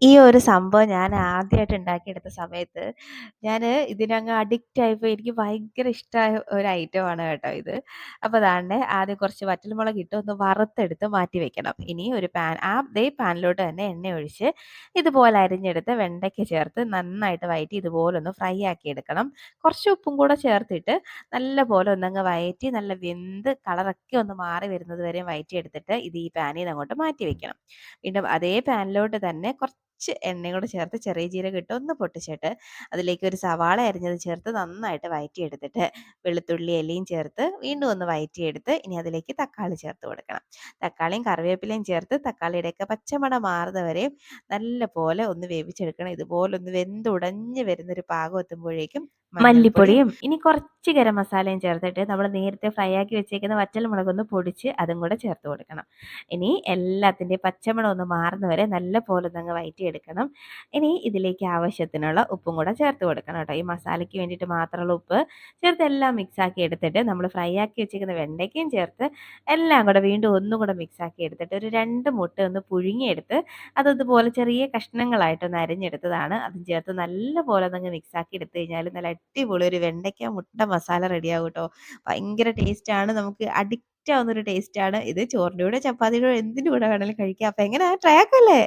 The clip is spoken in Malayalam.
ഈ ഒരു സംഭവം ഞാൻ ആദ്യമായിട്ട് ഉണ്ടാക്കിയെടുത്ത സമയത്ത് ഞാന് ഇതിനങ്ങ് അഡിക്റ്റ് ആയിപ്പോയി. എനിക്ക് ഭയങ്കര ഇഷ്ടമായ ഒരു ഐറ്റമാണ് കേട്ടോ ഇത്. അപ്പൊ ദാണ്ടെ ആദ്യം കുറച്ച് വറ്റൽമുളക് ഇട്ട് ഒന്ന് വറുത്തെടുത്ത് മാറ്റി വെക്കണം. ഇനി ഒരു പാൻ അതേ പാനിലോട്ട് തന്നെ എണ്ണ ഒഴിച്ച് ഇതുപോലെ അരിഞ്ഞെടുത്ത് വെണ്ടയ്ക്ക ചേർത്ത് നന്നായിട്ട് വഴറ്റി ഇതുപോലെ ഒന്ന് ഫ്രൈ ആക്കി എടുക്കണം. കുറച്ച് ഉപ്പും കൂടെ ചേർത്തിട്ട് നല്ലപോലെ ഒന്നങ്ങ് വഴറ്റി നല്ല വെന്ത് കളറൊക്കെ ഒന്ന് മാറി വരുന്നത് വരെ വഴറ്റിയെടുത്തിട്ട് ഇത് ഈ പാനിൽ നിന്ന് അങ്ങോട്ട് മാറ്റി വെക്കണം. വീണ്ടും അതേ പാനിലോട്ട് തന്നെ കുറച്ച് എണ്ണയും കൂടെ ചേർത്ത് ചെറിയ ജീരകം ഇട്ട് ഒന്ന് പൊട്ടിച്ചിട്ട് അതിലേക്ക് ഒരു സവാള അരിഞ്ഞത് ചേർത്ത് നന്നായിട്ട് വഴറ്റിയെടുത്തിട്ട് വെളുത്തുള്ളി ഇലയും ചേർത്ത് വീണ്ടും ഒന്ന് വഴറ്റിയെടുത്ത് ഇനി അതിലേക്ക് തക്കാളി ചേർത്ത് കൊടുക്കണം. തക്കാളിയും കറിവേപ്പിലയും ചേർത്ത് തക്കാളിയുടെയൊക്കെ പച്ചമണം മാറുന്നവരെ നല്ല പോലെ ഒന്ന് വേവിച്ചെടുക്കണം. ഇതുപോലെ ഒന്ന് വെന്തുടഞ്ഞ് വരുന്നൊരു പാകം എത്തുമ്പോഴേക്കും മഞ്ഞൾപ്പൊടിയും ഇനി കുറച്ച് ഗരം മസാലയും ചേർത്തിട്ട് നമ്മൾ നേരത്തെ ഫ്രൈ ആക്കി വെച്ചേക്കുന്ന വറ്റൽമുളകൊന്ന് പൊടിച്ച് അതും കൂടെ ചേർത്ത് കൊടുക്കണം. ഇനി എല്ലാത്തിൻ്റെയും പച്ചമണം ഒന്ന് മാറുന്നവരെ നല്ല പോലെ ഒന്നങ്ങ് വഴറ്റിയെടുക്കണം. ഇനി ഇതിലേക്ക് ആവശ്യത്തിനുള്ള ഉപ്പും കൂടെ ചേർത്ത് കൊടുക്കണം കേട്ടോ. ഈ മസാലയ്ക്ക് വേണ്ടിയിട്ട് മാത്രമുള്ള ഉപ്പ് ചേർത്ത് എല്ലാം മിക്സാക്കി എടുത്തിട്ട് നമ്മൾ ഫ്രൈ ആക്കി വെച്ചിരിക്കുന്ന വെണ്ടയ്ക്കയും ചേർത്ത് എല്ലാം കൂടെ വീണ്ടും ഒന്നും കൂടെ മിക്സാക്കി എടുത്തിട്ട് ഒരു 2 മുട്ട ഒന്ന് പുഴുങ്ങിയെടുത്ത് അതതുപോലെ ചെറിയ കഷ്ണങ്ങളായിട്ടൊന്ന് അരിഞ്ഞെടുത്തതാണ്. അതും ചേർത്ത് നല്ല പോലെ ഒന്നങ്ങ് മിക്സാക്കി എടുത്തു കഴിഞ്ഞാൽ നല്ല അടിപൊളി ഒരു വെണ്ടയ്ക്ക മുട്ട മസാല റെഡിയാകും കേട്ടോ. ഭയങ്കര ടേസ്റ്റാണ്. നമുക്ക് ആവുന്നൊരു ടേസ്റ്റാണ് ഇത്. ചോറിൻ്റെ കൂടെ ചപ്പാത്തിയുടെ കൂടെ എന്തിൻ്റെ കൂടെ വേണമെങ്കിലും കഴിക്കാം. അപ്പോൾ എങ്ങനെയാ, ട്രൈ ആക്കല്ലേ?